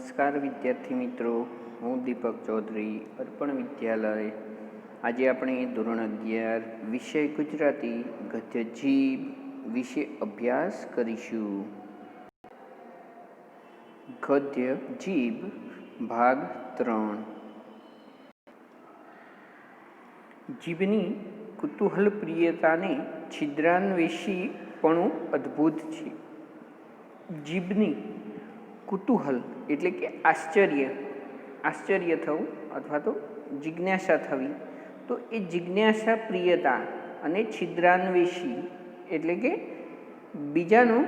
નમસ્કાર વિદ્યાર્થી મિત્રો, હું દીપક ચૌધરી, અર્પણ વિદ્યાલય. આજે આપણે ધોરણ 11 વિષય ગુજરાતી ગદ્ય જીભ વિશે અભ્યાસ કરીશું. ગદ્ય જીભ ભાગ 3. જીભની કુતૂહલપ્રિયતાને છિદ્રાન્વેષીપણું અદ્ભુત છે. જીભની કુતૂહલ એટલે કે આશ્ચર્ય થવું અથવા તો જિજ્ઞાસા થવી. તો એ જિજ્ઞાસા પ્રિયતા અને છિદ્રાન્વેષી એટલે કે બીજાના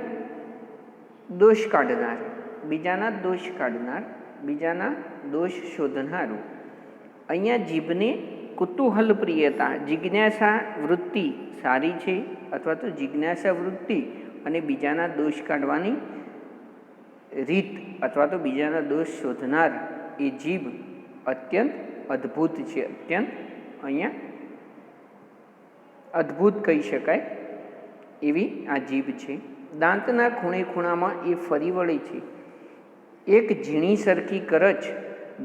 દોષ શોધનારું. અહીંયા જીભને કુતૂહલ પ્રિયતા, જિજ્ઞાસા વૃત્તિ સારી છે અથવા તો જિજ્ઞાસા વૃત્તિ અને બીજાના દોષ કાઢવાની રીત અથવા તો બીજાના દોષ શોધનાર એ જીભ અત્યંત અદ્ભુત છે. અત્યંત અહીંયા અદ્ભુત કહી શકાય એવી આ જીભ છે. દાંતના ખૂણે ખૂણામાં એ ફરી વળે છે. એક ઝીણી સરખી કરચ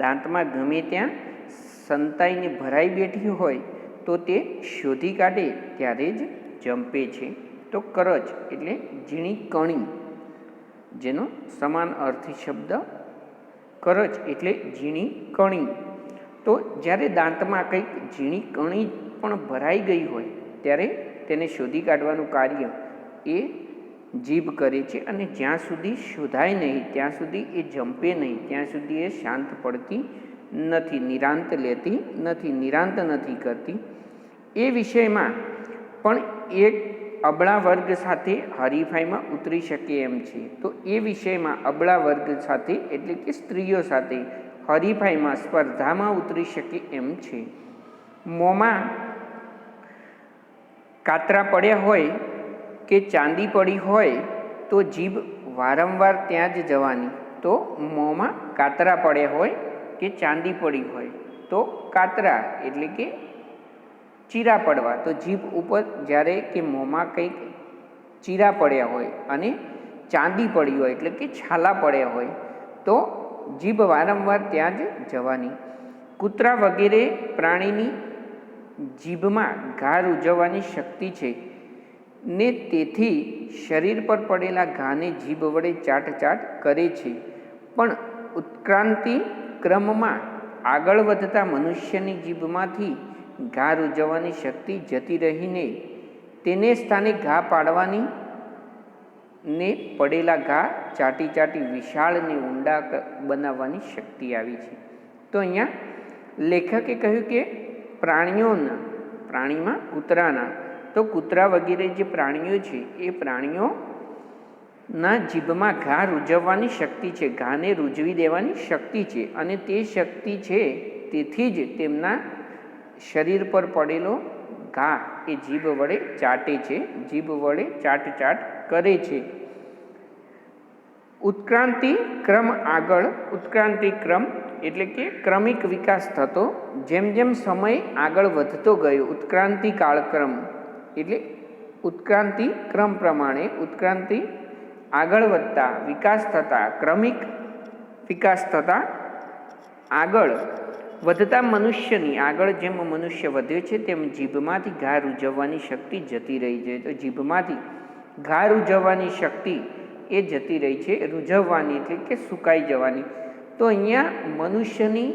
દાંતમાં ગમે ત્યાં સંતાઈને ભરાઈ બેઠી હોય તો તે શોધી કાઢે ત્યારે જ જંપે છે. તો કરચ એટલે ઝીણી કણી, જેનો સમાન અર્થી શબ્દ કરચ એટલે ઝીણી કણી. તો જ્યારે દાંતમાં કંઈક ઝીણી કણી પણ ભરાઈ ગઈ હોય ત્યારે તેને શોધી કાઢવાનું કાર્ય એ જીભ કરે છે. અને જ્યાં સુધી શોધાય નહીં ત્યાં સુધી એ જંપે નહીં, ત્યાં સુધી એ શાંત પડતી નથી, નિરાંત લેતી નથી, નિરાંત નથી કરતી. એ વિષયમાં પણ એક અબળા વર્ગ સાથે હરીફાઈમાં ઉતરી શકે એમ છે. તો એ વિષયમાં અબળા વર્ગ સાથે એટલે કે સ્ત્રીઓ સાથે હરીફાઈમાં, સ્પર્ધામાં ઉતરી શકે એમ છે. મોંમાં કાતરા પડ્યા હોય કે ચાંદી પડી હોય તો જીભ વારંવાર ત્યાં જ જવાની. તો મોંમાં કાતરા પડ્યા હોય કે ચાંદી પડી હોય તો કાતરા એટલે કે ચીરા પડવા. તો જીભ ઉપર જ્યારે કે મોંમાં કંઈક ચીરા પડ્યા હોય અને ચાંદી પડી હોય એટલે કે છાલા પડ્યા હોય તો જીભ વારંવાર ત્યાં જ જવાની. કૂતરા વગેરે પ્રાણીની જીભમાં ઘા રૂઝવવાની શક્તિ છે ને તેથી શરીર પર પડેલા ઘાને જીભ વડે ચાટ કરે છે. પણ ઉત્ક્રાંતિ ક્રમમાં આગળ વધતા મનુષ્યની જીભમાંથી ઘા રૂઝવવાની શક્તિ જતી રહીને તેને સ્થાને ઘા પાડવાની ને પડેલા ઘા ચાટી વિશાળ ને ઊંડા બનાવવાની શક્તિ આવી છે. તો અહીંયા લેખકે કહ્યું કે પ્રાણીમાં કૂતરાના, તો કૂતરા વગેરે જે પ્રાણીઓ છે એ પ્રાણીઓના જીભમાં ઘા રૂઝવવાની શક્તિ છે, ઘાને રૂઝવી દેવાની શક્તિ છે. અને તે શક્તિ છે તેથી જ તેમના શરીર પર પડેલો ઘા એ જીભ વડે ચાટે છે, જીભ વડે ચાટ કરે છે. ઉત્ક્રાંતિ ક્રમ એટલે કે ક્રમિક વિકાસ થતો, જેમ જેમ સમય આગળ વધતો ગયો. ઉત્ક્રાંતિ કાળક્રમ એટલે ઉત્ક્રાંતિ ક્રમ પ્રમાણે ઉત્ક્રાંતિ આગળ વધતા, વિકાસ થતા, ક્રમિક વિકાસ થતા આગળ વધતા મનુષ્યની, આગળ જેમ મનુષ્ય વધ્યો છે તેમ જીભમાંથી ઘા રૂઝવવાની શક્તિ જતી રહી છે. તો જીભમાંથી ઘા રૂઝવવાની શક્તિ એ જતી રહી છે. રૂઝવવાની એટલે કે સુકાઈ જવાની. તો અહીંયા મનુષ્યની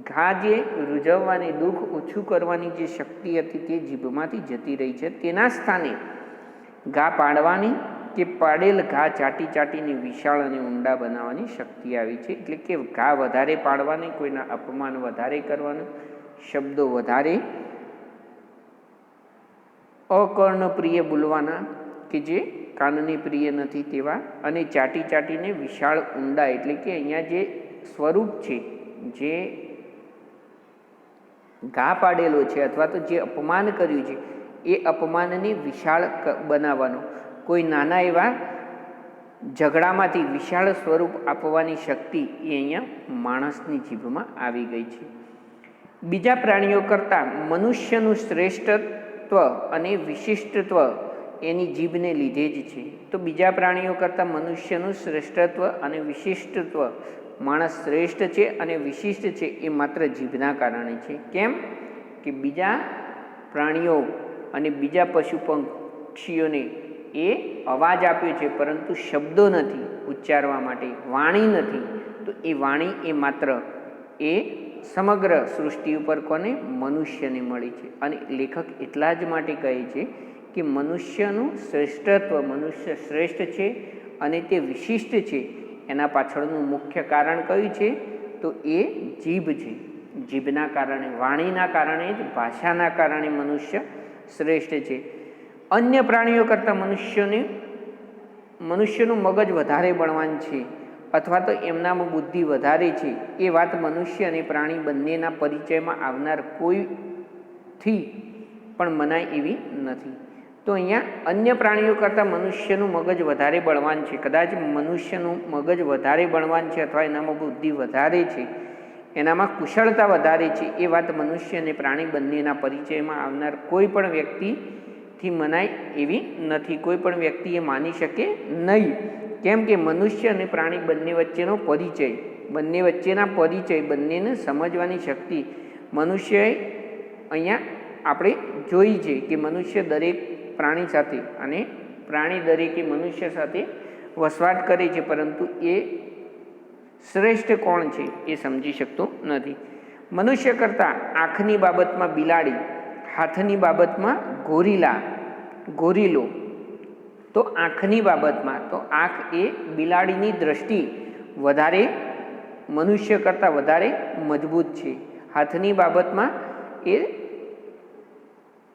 ઘા જે રૂઝવવાની, દુઃખ ઓછું કરવાની જે શક્તિ હતી તે જીભમાંથી જતી રહી છે. તેના સ્થાને ઘા પાડવાની કે પાડેલ ઘા ચાટીને વિશાળ અને ઊંડા બનાવવાની શક્તિ આવી છે. એટલે કે ઘા વધારે પાડવાની, કોઈના અપમાન વધારે કરવાનું, શબ્દો વધારે અકર્ણપ્રિય બોલવાના કે જે કાનને પ્રિય નથી તેવા, અને ચાટીને વિશાળ ઊંડા એટલે કે અહીંયા જે સ્વરૂપ છે, જે ઘા પાડેલો છે અથવા તો જે અપમાન કર્યું છે એ અપમાનને વિશાળ બનાવવાનો, કોઈ નાના એવા ઝઘડામાંથી વિશાળ સ્વરૂપ આપવાની શક્તિ એ અહીંયા માણસની જીભમાં આવી ગઈ છે. બીજા પ્રાણીઓ કરતાં મનુષ્યનું શ્રેષ્ઠત્વ અને વિશિષ્ટત્વ એની જીભને લીધે જ છે. તો બીજા પ્રાણીઓ કરતાં મનુષ્યનું શ્રેષ્ઠત્વ અને વિશિષ્ટત્વ માણસ શ્રેષ્ઠ છે અને વિશિષ્ટ છે એ માત્ર જીભના કારણે છે. કેમ કે બીજા પ્રાણીઓ અને બીજા પશુ પક્ષીઓને એ અવાજ આપ્યો છે, પરંતુ શબ્દો નથી ઉચ્ચારવા માટે, વાણી નથી. તો એ વાણી એ માત્ર એ સમગ્ર સૃષ્ટિ ઉપર કોને? મનુષ્યને મળી છે. અને લેખક એટલા જ માટે કહે છે કે મનુષ્યનું શ્રેષ્ઠત્વ, મનુષ્ય શ્રેષ્ઠ છે અને તે વિશિષ્ટ છે. એના પાછળનું મુખ્ય કારણ કયું છે? તો એ જીભ છે. જીભના કારણે, વાણીના કારણે જ, ભાષાના કારણે મનુષ્ય શ્રેષ્ઠ છે. અન્ય પ્રાણીઓ કરતાં મનુષ્યનું મગજ વધારે બળવાન છે અથવા તો એમનામાં બુદ્ધિ વધારે છે. એ વાત મનુષ્ય અને પ્રાણી બંનેના પરિચયમાં આવનાર કોઈથી પણ મનાય એવી નથી. તો અહીંયા અન્ય પ્રાણીઓ કરતાં મનુષ્યનું મગજ વધારે બળવાન છે. કદાચ મનુષ્યનું મગજ વધારે બળવાન છે અથવા એનામાં બુદ્ધિ વધારે છે, એનામાં કુશળતા વધારે છે, એ વાત મનુષ્ય અને પ્રાણી બંનેના પરિચયમાં આવનાર કોઈ પણ વ્યક્તિથી મનાય એવી નથી. કોઈ પણ વ્યક્તિ એ માની શકે નહીં. કેમ કે મનુષ્ય અને પ્રાણી બંને વચ્ચેનો પરિચય, બંને વચ્ચેના પરિચય, બંનેને સમજવાની શક્તિ મનુષ્યએ અહીંયા આપણે જોઈ છે કે મનુષ્ય દરેક પ્રાણી સાથે અને પ્રાણી દરેકે મનુષ્ય સાથે વસવાટ કરે છે, પરંતુ એ શ્રેષ્ઠ કોણ છે એ સમજી શકતો નથી. મનુષ્ય કરતાં આંખની બાબતમાં બિલાડી, હાથની બાબતમાં ગોરીલો. તો આંખની બાબતમાં તો આંખ એ બિલાડીની દ્રષ્ટિ વધારે, મનુષ્ય કરતાં વધારે મજબૂત છે. હાથની બાબતમાં એ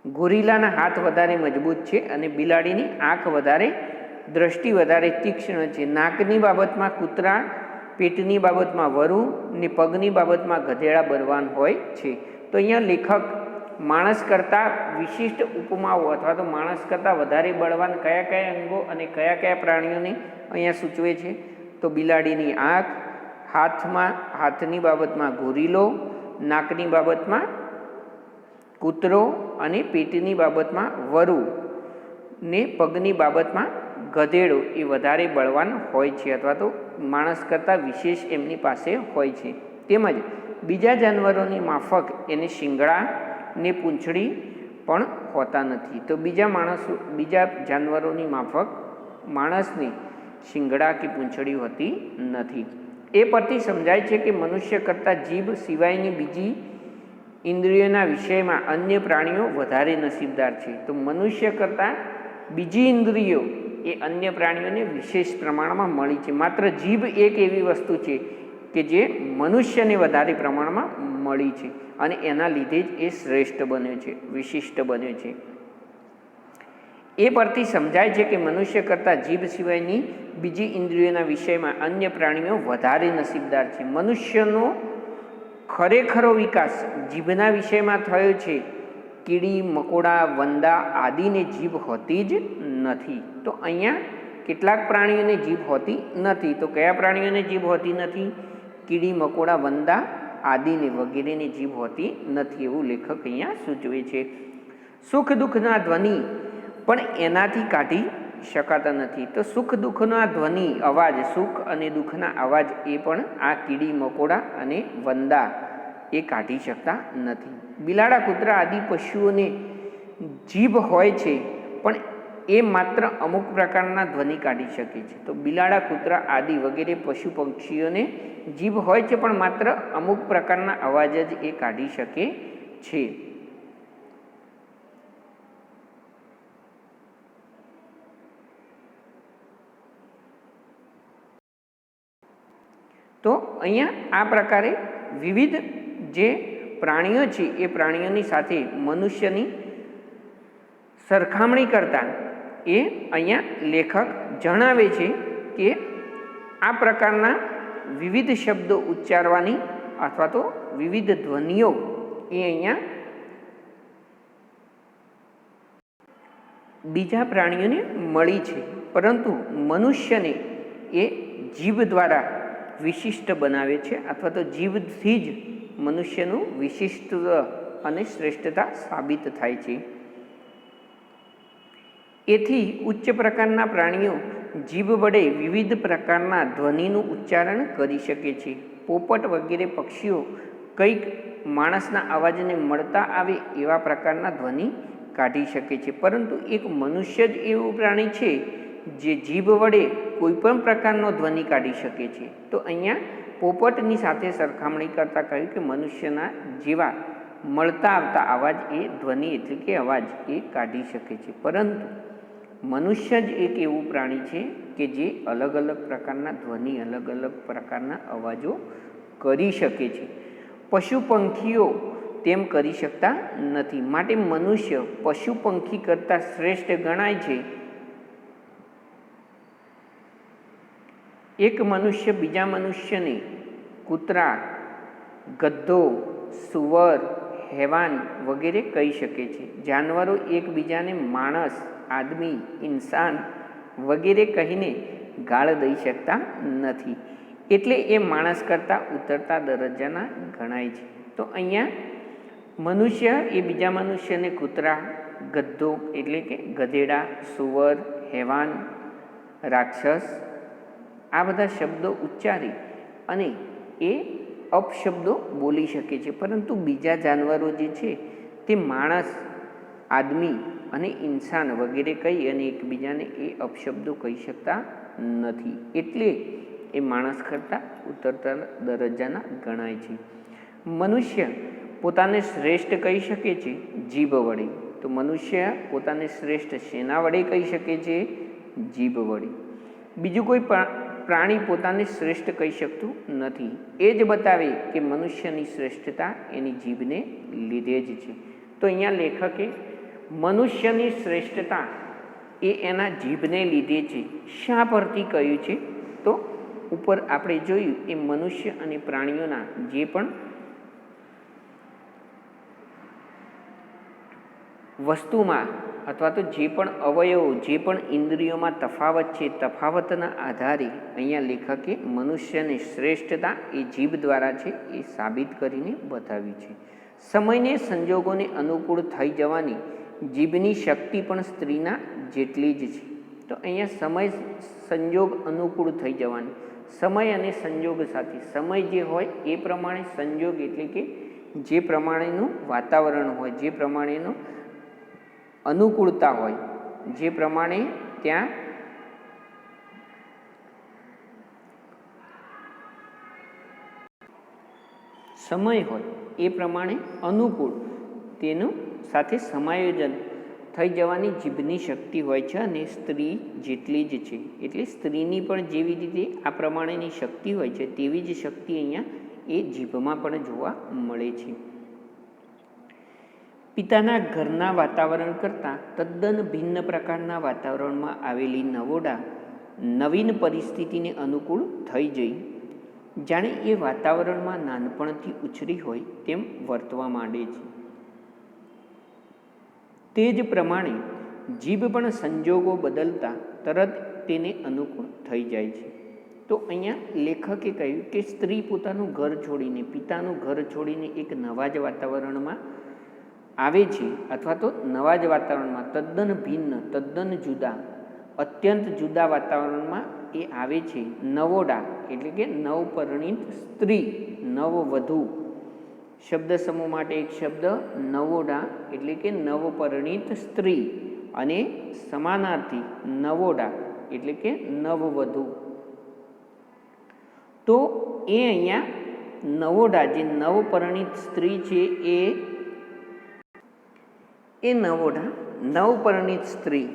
ગોરીલાના હાથ વધારે મજબૂત છે અને બિલાડીની આંખ વધારે, દ્રષ્ટિ વધારે તીક્ષ્ણ છે. નાકની બાબતમાં કૂતરા, પેટની બાબતમાં વરુ ને પગની બાબતમાં ગધેડા બળવાન હોય છે. તો અહીંયા લેખક માણસ કરતાં વિશિષ્ટ ઉપમાઓ અથવા તો માણસ કરતાં વધારે બળવાન કયા કયા અંગો અને કયા કયા પ્રાણીઓને અહીંયા સૂચવે છે? તો બિલાડીની આંખ, હાથની બાબતમાં ગોરીલો, નાકની બાબતમાં કૂતરો અને પેટની બાબતમાં વરુ ને પગની બાબતમાં ગધેડો એ વધારે બળવાન હોય છે અથવા તો માણસ કરતાં વિશેષ એમની પાસે હોય છે. તેમજ બીજા જાનવરોની માફક એને શિંગડા ને પૂંછડી પણ હોતા નથી. તો બીજા જાનવરોની માફક માણસની શિંગડા કે પૂંછડી હોતી નથી. એ પરથી સમજાય છે કે મનુષ્ય કરતાં જીભ સિવાયની બીજી ઇન્દ્રિયોના વિષયમાં અન્ય પ્રાણીઓ વધારે નસીબદાર છે. તો મનુષ્ય કરતાં બીજી ઇન્દ્રિયો એ અન્ય પ્રાણીઓને વિશેષ પ્રમાણમાં મળી છે. માત્ર જીભ એક એવી વસ્તુ છે કે જે મનુષ્યને વધારે પ્રમાણમાં મળી છે અને એના લીધે જ એ શ્રેષ્ઠ બન્યો છે, વિશિષ્ટ બન્યો છે. એ પરથી સમજાય છે કે મનુષ્ય કરતાં જીભ સિવાયની બીજી ઇન્દ્રિયોના વિષયમાં અન્ય પ્રાણીઓ વધારે નસીબદાર છે. મનુષ્યનો ખરેખરો વિકાસ જીભના વિષયમાં થયો છે. કીડી, મકોડા, વંદા આદિને જીભ હોતી જ નથી. તો અહીંયા કેટલાક પ્રાણીઓને જીભ હોતી નથી. તો કયા પ્રાણીઓને જીભ હોતી નથી? કીડી, મકોડા, વંદા આદિને વગેરેની જીભ હોતી નથી, એવું લેખક અહીંયા સૂચવે છે. સુખ દુઃખના ધ્વનિ પણ એનાથી કાઢી શકાતા નથી. તો સુખ દુઃખના ધ્વનિ, અવાજ, સુખ અને દુઃખના અવાજ એ પણ આ કીડી, મકોડા અને વંદા એ કાઢી શકતા નથી. બિલાડા, કૂતરા આદિ પશુઓને જીભ હોય છે, પણ એ માત્ર અમુક પ્રકારના ધ્વનિ કાઢી શકે છે. તો બિલાડા, કૂતરા આદિ વગેરે પશુ પક્ષીઓને જીભ હોય છે, પણ માત્ર અમુક પ્રકારના અવાજ જ એ કાઢી શકે છે. તો અહીંયા આ પ્રકારે વિવિધ જે પ્રાણીઓ છે એ પ્રાણીઓની સાથે મનુષ્યની સરખામણી કરતા એ અહીંયા લેખક જણાવે છે કે આ પ્રકારના વિવિધ શબ્દો ઉચ્ચારવાની અથવા તો વિવિધ ધ્વનિઓ એ અહીંયા બીજા પ્રાણીઓને મળી છે, પરંતુ મનુષ્યને એ જીભ દ્વારા વિશિષ્ટ બનાવે છે અથવા તો જીભથી જ મનુષ્યનું વિશિષ્ટત્વ અને શ્રેષ્ઠતા સાબિત થાય છે. એથી ઉચ્ચ પ્રકારના પ્રાણીઓ જીભ વડે વિવિધ પ્રકારના ધ્વનિનું ઉચ્ચારણ કરી શકે છે. પોપટ વગેરે પક્ષીઓ કંઈક માણસના અવાજને મળતા આવે એવા પ્રકારના ધ્વનિ કાઢી શકે છે, પરંતુ એક મનુષ્ય જ એવું પ્રાણી છે જે જીભ વડે કોઈ પણ પ્રકારનો ધ્વનિ કાઢી શકે છે. તો અહીંયા પોપટની સાથે સરખામણી કરતાં કહ્યું કે મનુષ્યના જેવા મળતા આવતા અવાજ એ ધ્વનિ એટલે કે અવાજ એ કાઢી શકે છે, પરંતુ મનુષ્ય જ એક એવું પ્રાણી છે કે જે અલગ અલગ પ્રકારના ધ્વનિ, અલગ અલગ પ્રકારના અવાજો કરી શકે છે. પશુ પંખીઓ તેમ કરી શકતા નથી, માટે મનુષ્ય પશુ પંખી કરતાં શ્રેષ્ઠ ગણાય છે. એક મનુષ્ય બીજા મનુષ્યને કૂતરા, ગધો, સુવર, હેવાન વગેરે કહી શકે છે. જાનવરો એકબીજાને માણસ, આદમી, ઇન્સાન વગેરે કહીને ગાળ દઈ શકતા નથી, એટલે એ માણસ કરતાં ઉતરતા દરજ્જાના ગણાય છે. તો અહીંયા મનુષ્ય એ બીજા મનુષ્યને કૂતરા, ગધો એટલે કે ગધેડા, સુવર, હેવાન, રાક્ષસ આ બધા શબ્દો ઉચ્ચારી અને એ અપશબ્દો બોલી શકે છે, પરંતુ બીજા જાનવરો જે છે તે માણસ, આદમી અને ઇન્સાન વગેરે કહી અને એકબીજાને એ અપશબ્દો કહી શકતા નથી, એટલે એ માણસ કરતાં ઉતરતા દરજ્જાના ગણાય છે. મનુષ્ય પોતાને શ્રેષ્ઠ કહી શકે છે જીભ વડે. તો મનુષ્ય પોતાને શ્રેષ્ઠ શેના વડે કહી શકે છે? જીભ વડે. બીજું કોઈ પ્રાણી પોતાને શ્રેષ્ઠ કહી શકતું નથી. એ જ બતાવે કે મનુષ્યની શ્રેષ્ઠતા એની જીભને લીધે જ છે. તો અહીંયા લેખકે મનુષ્યની શ્રેષ્ઠતા એ એના જીભને લીધે છે. શા પરથી કહ્યું છે? તો ઉપર આપણે જોયું એ મનુષ્ય અને પ્રાણીઓના જે પણ વસ્તુમાં અથવા તો જે પણ અવયવો, જે પણ ઇન્દ્રિયોમાં તફાવત છે, તફાવતના આધારે અહીંયા લેખકે મનુષ્યની શ્રેષ્ઠતા એ જીભ દ્વારા છે એ સાબિત કરીને બતાવી છે. સમયને સંજોગોને અનુકૂળ થઈ જવાની જીભની શક્તિ પણ સ્ત્રીના જેટલી જ છે. તો અહીંયા સમય સંજોગ અનુકૂળ થઈ જવાની, સમય અને સંજોગ સાથે, સમય જે હોય એ પ્રમાણે, સંજોગ એટલે કે જે પ્રમાણેનું વાતાવરણ હોય, જે પ્રમાણેનું અનુકૂળતા હોય, જે પ્રમાણે ત્યાં સમય હોય એ પ્રમાણે અનુકૂળ તેનું સાથે સમાયોજન થઈ જવાની જીભની શક્તિ હોય છે અને સ્ત્રી જેટલી જ છે. એટલે સ્ત્રીની પણ જેવી રીતે આ પ્રમાણેની શક્તિ હોય છે તેવી જ શક્તિ અહીંયા એ જીભમાં પણ જોવા મળે છે. પિતાના ઘરના વાતાવરણ કરતાં તદ્દન ભિન્ન પ્રકારના વાતાવરણમાં આવેલી નવોડા નવીન પરિસ્થિતિને અનુકૂળ થઈ જઈ. જાણે એ વાતાવરણમાં નાનપણથી ઉછરી હોય તેમ વર્તવા માંડે છે. તે જ પ્રમાણે જીભ પણ સંજોગો બદલતા તરત તેને અનુકૂળ થઈ જાય છે. તો અહીંયા લેખકે કહ્યું કે સ્ત્રી પોતાનું ઘર છોડીને, પિતાનું ઘર છોડીને એક નવા જ વાતાવરણમાં આવે છે, અથવા તો નવા જ વાતાવરણમાં તદ્દન ભિન્ન, તદ્દન જુદા, અત્યંત જુદા વાતાવરણમાં એ આવે છે. નવોડા એટલે કે નવપરિણીત સ્ત્રી, નવવધુ શબ્દ સમૂહ માટે એક શબ્દ નવોડા એટલે કે નવપરિણીત સ્ત્રી, અને સમાનાર્થી નવોડા એટલે કે નવવધુ. તો એ અહીંયા નવોડા જે નવપરિણીત સ્ત્રી છે એ નવોડા નવપરિણીત સ્ત્રી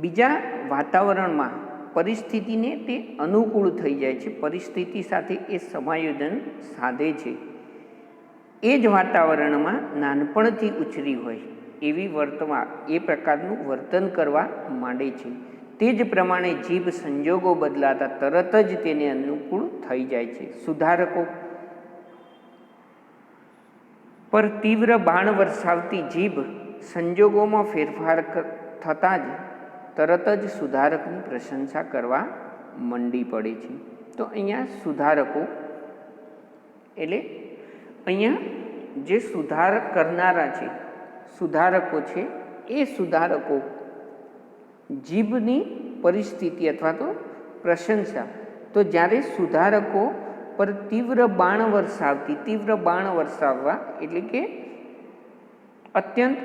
બીજા વાતાવરણમાં પરિસ્થિતિને તે અનુકૂળ થઈ જાય છે, પરિસ્થિતિ સાથે એ સમાયોજન સાધે છે. એ જ વાતાવરણમાં નાનપણથી ઉછરી હોય એવી એ પ્રકારનું વર્તન કરવા માંડે છે. તે જ પ્રમાણે જીભ સંજોગો બદલાતા તરત જ તેને અનુકૂળ થઈ જાય છે. સુધારકો પર તીવ્ર બાણ વરસાવતી જીભ સંજોગોમાં ફેરફાર થતાં જ તરત જ સુધારકની પ્રશંસા કરવા મંડી પડે છે. તો અહીંયા સુધારકો એટલે અહીંયા જે સુધાર કરનારા છે, સુધારકો છે, એ સુધારકો જીભની પરિસ્થિતિ અથવા તો પ્રશંસા. તો જ્યારે સુધારકો પર તીવ્ર બાણ વરસાવવા એટલે કે અત્યંત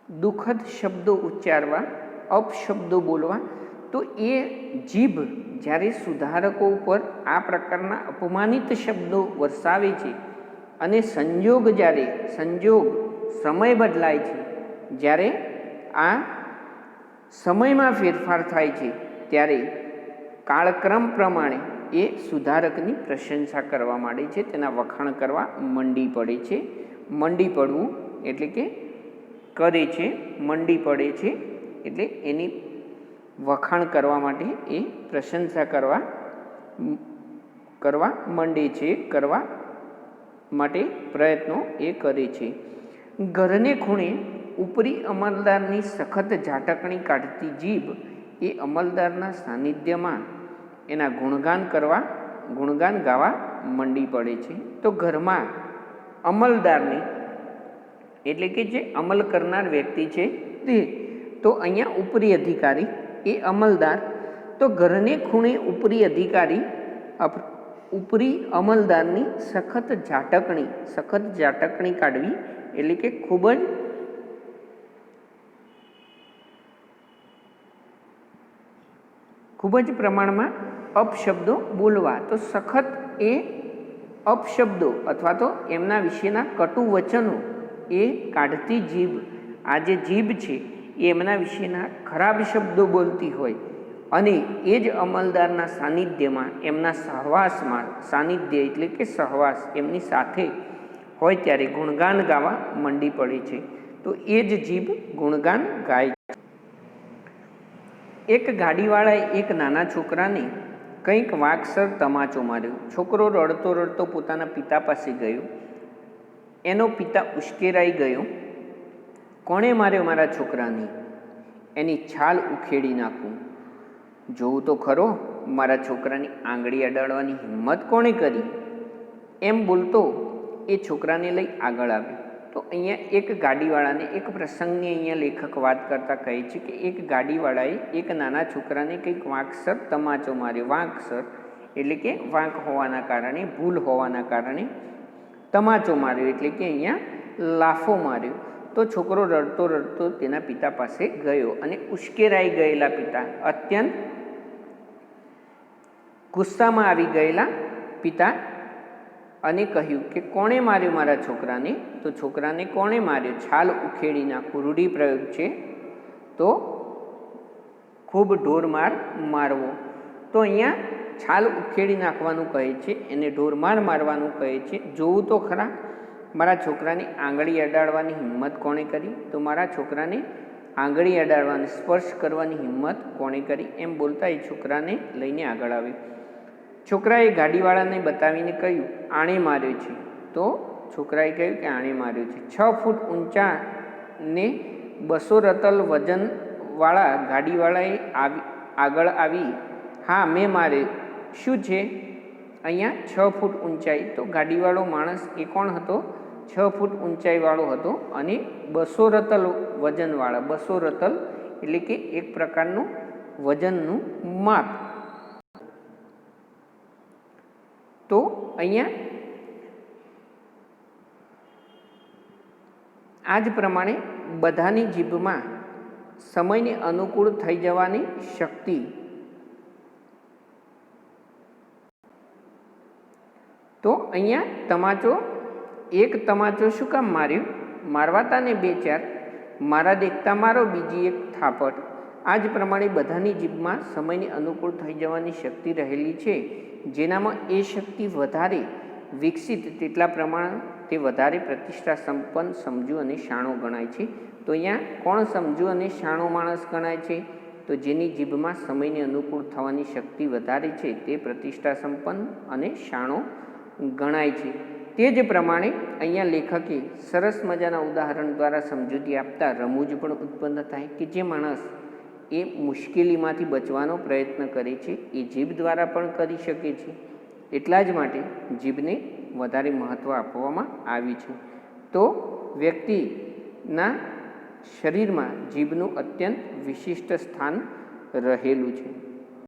દુઃખદ શબ્દો ઉચ્ચારવા, અપશબ્દો બોલવા, તો એ જીભ જ્યારે સુધારકો ઉપર આ પ્રકારના અપમાનિત શબ્દો વરસાવે છે અને સંજોગ સમય બદલાય છે, જ્યારે આ સમયમાં ફેરફાર થાય છે ત્યારે કાળક્રમ પ્રમાણે એ સુધારકની પ્રશંસા કરવા માંડે છે, તેના વખાણ કરવા મંડી પડે છે. મંડી પડવું એટલે કે કરે છે, મંડી પડે છે એટલે એની વખાણ કરવા માટે એ પ્રશંસા કરવા માંડે છે, કરવા માટે પ્રયત્નો એ કરે છે. ઘરને ખૂણે ઉપરી અમલદારની સખત ઝાટકણી કાઢતી જીભ એ અમલદારના સાનિધ્યમાં એના ગુણગાન ગાવા મંડી પડે છે. તો ઘરમાં અમલદારની એટલે કે જે અમલ કરનાર વ્યક્તિ છે તે, તો અહીંયા ઉપરી અધિકારી એ અમલદાર. તો ઘરને ખૂણે ઉપરી અમલદારની સખત ઝાટકણી કાઢવી એટલે કે ખૂબ જ પ્રમાણમાં અપશબ્દો બોલવા. તો સખત એ અપશબ્દો અથવા તો એમના વિશેના કટુ વચનો એ કાઢતી જીભ, આ જે જીભ છે એ એમના વિશેના ખરાબ શબ્દો બોલતી હોય અને એ જ અમલદારના સાનિધ્યમાં, એમના સહવાસમાં, સાનિધ્ય એટલે કે સહવાસ એમની સાથે હોય ત્યારે ગુણગાન ગાવા મંડી પડે છે. તો એ જ જીભ ગુણગાન ગાય છે. એક ગાડીવાળાએ એક નાના છોકરાને કંઈક વાકસર તમાચો માર્યો. છોકરો રડતો રડતો પોતાના પિતા પાસે ગયો. એનો પિતા ઉશ્કેરાઈ ગયો. કોણે માર્યો મારા છોકરાને? એની છાલ ઉખેડી નાખું, જોવું તો ખરો મારા છોકરાની આંગળી અડાડવાની હિંમત કોણે કરી? એમ બોલતો એ છોકરાને લઈ આગળ આવ્યો. તો અહીંયા એક ગાડીવાળાને, એક પ્રસંગની અહીંયા લેખક વાત કરતા કહે છે કે એક ગાડીવાળાએ એક નાના છોકરાને કંઈક વાંકસર તમાચો માર્યો. વાંકસર એટલે કે વાંક હોવાના કારણે, ભૂલ હોવાના કારણે તમાચો માર્યો એટલે કે અહીંયા લાફો માર્યો. તો છોકરો રડતો રડતો તેના પિતા પાસે ગયો અને ઉશ્કેરાઈ ગયેલા પિતા, અત્યંત ગુસ્સામાં આવી ગયેલા પિતા અને કહ્યું કે કોણે માર્યો મારા છોકરાને? તો છોકરાને કોણે માર્યો? છાલ ઉખેડી નાખવું રૂઢિપ્રયોગ છે. તો ખૂબ ઢોરમાર મારવો. તો અહીંયા છાલ ઉખેડી નાખવાનું કહે છે, એને ઢોરમાર મારવાનું કહે છે. જોવું તો ખરા મારા છોકરાને આંગળી અડાડવાની હિંમત કોણે કરી? તો મારા છોકરાને આંગળી અડાડવાની, સ્પર્શ કરવાની હિંમત કોણે કરી? એમ બોલતા એ છોકરાને લઈને આગળ આવ્યો. છોકરાએ ગાડીવાળાને બતાવીને કહ્યું આણે માર્યો છે. તો છોકરાએ કહ્યું કે આણે માર્યો છે. 6 ફૂટ ઊંચા ને 200 રતલ વજનવાળા ગાડીવાળાએ આગળ આવી, હા મેં માર્યો. શું છે અહીંયા 6 ફૂટ ઊંચાઈ? તો ગાડીવાળો માણસ એ કોણ હતો? 6 ફૂટ ઊંચાઈવાળો હતો અને 200 રતલ વજનવાળા. 200 રતલ એટલે કે એક પ્રકારનું વજનનું માપ. તો અહીંયા આ જ પ્રમાણે બધાની જીભમાં સમયને અનુકૂળ થઈ જવાની શક્તિ. તો અહીંયા એક તમાચો શું કામ માર્યો? મારવાતા ને 2-4, મારા દેખતા મારો બીજી એક થાપટ. આ જ પ્રમાણે બધાની જીભમાં સમયને અનુકૂળ થઈ જવાની શક્તિ રહેલી છે. જેનામાં એ શક્તિ વધારે વિકસિત તેટલા પ્રમાણે તે વધારે પ્રતિષ્ઠા સંપન્ન, સમજુ અને શાણો ગણાય છે. તો અહીંયા કોણ સમજુ અને શાણો માણસ ગણાય છે? તો જેની જીભમાં સમયને અનુકૂળ થવાની શક્તિ વધારે છે તે પ્રતિષ્ઠા સંપન્ન અને શાણો ગણાય છે. તે જ પ્રમાણે અહીંયા લેખકે સરસ મજાના ઉદાહરણ દ્વારા સમજૂતી આપતા રમૂજ પણ ઉત્પન્ન થાય કે જે માણસ એ મુશ્કેલીમાંથી બચવાનો પ્રયત્ન કરે છે એ જીભ દ્વારા પણ કરી શકે છે. એટલા જ માટે જીભને વધારે મહત્ત્વ આપવામાં આવ્યું છે. તો વ્યક્તિના શરીરમાં જીભનું અત્યંત વિશિષ્ટ સ્થાન રહેલું છે.